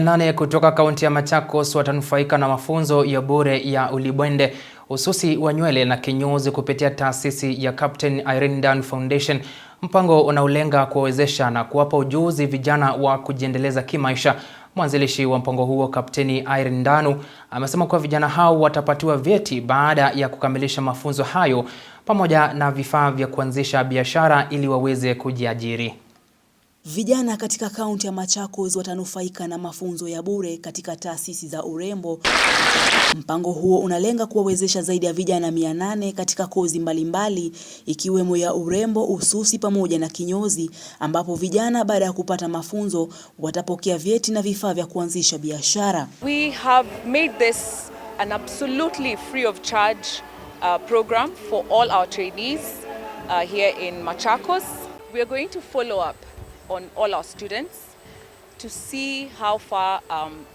Nane kutoka kaunti ya Machakos watanufaika na mafunzo ya bure ya ulibwende, ususi wa nywele na kinyozi kupitia taasisi ya Captain Irene Ndanu Foundation. Mpango unaolenga kuwawezesha na kuwapa ujuzi vijana wa kujiendeleza kimaisha. Mwanzilishi wa mpango huo, Kapteni Irene Ndanu, amesema kuwa vijana hao watapatiwa vyeti baada ya kukamilisha mafunzo hayo pamoja na vifaa vya kuanzisha biashara ili waweze kujiajiri. Vijana katika kaunti ya Machakos watanufaika na mafunzo ya bure katika taasisi za urembo. Mpango huo unalenga kuwawezesha zaidi ya vijana 800 katika kozi mbalimbali ikiwemo ya urembo, ususi pamoja na kinyozi, ambapo vijana baada ya kupata mafunzo watapokea vyeti na vifaa vya kuanzisha biashara. We have made this an absolutely free of charge program for all our trainees here in Machakos. We are going to follow up on all our students to see how far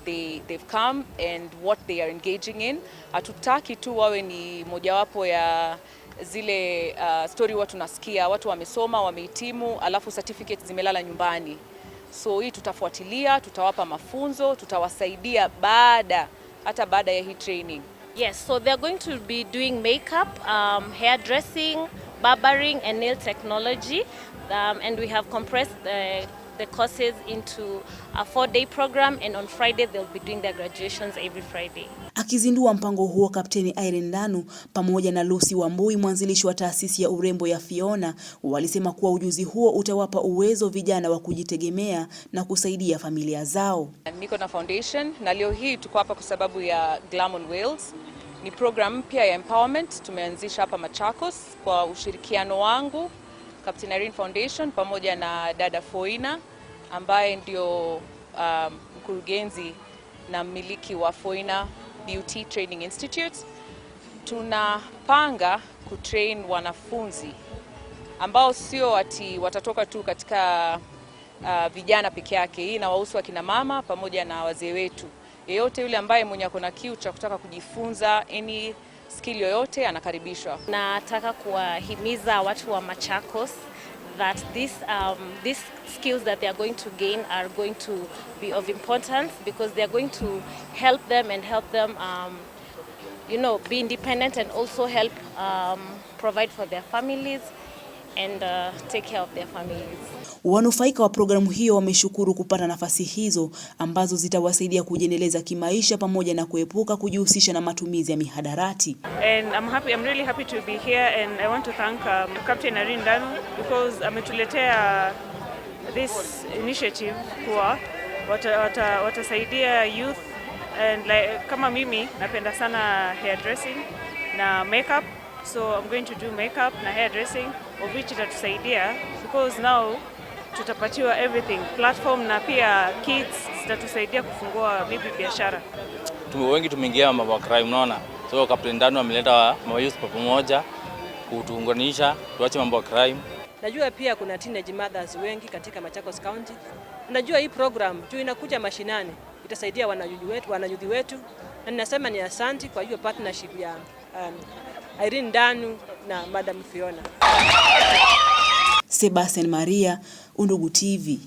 they've come and what they are engaging in. Hatutaki tu wawe ni mojawapo ya zile story watu nasikia, watu wamesoma, wamehitimu, alafu certificates zimelala nyumbani. So hii tutafuatilia, tutawapa mafunzo, tutawasaidia hata baada ya hii training. Yes, so they're going to be doing makeup, hairdressing, barbering and nail technology. And we have compressed the courses into a 4-day program, and on Friday they'll be doing their graduations every Friday. Akizindua mpango huo, Kapteni Irene Ndanu pamoja na Lucy Wambui, mwanzilishi wa taasisi ya urembo ya Fiona, walisema kuwa ujuzi huo utawapa uwezo vijana wa kujitegemea na kusaidia familia zao. Niko na foundation na leo hii tuko hapa kwa sababu ya Glam on Wheels. Ni program mpya ya empowerment tumeanzisha hapa Machakos kwa ushirikiano wangu Captain Irene Foundation pamoja na dada Foina ambaye ndio mkurugenzi na mmiliki wa Foina Beauty Training Institute. Tunapanga kutrain wanafunzi ambao sio ati watatoka tu katika vijana peke yake. Hii inawahusu akina mama pamoja na wazee wetu. Yeyote yule ambaye mwenye ako na kiu cha kutaka kujifunza any skill yoyote anakaribishwa. Nataka kuwahimiza watu wa Machakos that these skills that they are going to gain are going to be of importance because they are going to help them be independent and also help provide for their families and take care of their families. Wanufaika wa programu hiyo wameshukuru kupata nafasi hizo ambazo zitawasaidia kujiendeleza kimaisha pamoja na kuepuka kujihusisha na matumizi ya mihadarati. And I'm really happy to be here, and I want to thank Captain Irene Ndanu because ametuletea this initiative kwa watasaidia youth, and kama mimi napenda sana hairdressing na makeup. So I'm going to do makeup na hairdressing, of which itatusaidia because now tutapatiwa everything, platform na pia kits zitatusaidia kufungua maybe biashara. Wengi tumeingia mambo ya crime, unaona. So Captain Ndanu ameleta youth pamoja kutuunganisha tuache mambo ya crime. Najua pia kuna teenage mothers wengi katika Machakos County. Najua hii program tu inakuja mashinani, itasaidia wanayuthi wetu, na ninasema ni asante kwa hiyo partnership ya Irene Ndanu na Madam Fiona. Sebastian Maria, Undugu TV.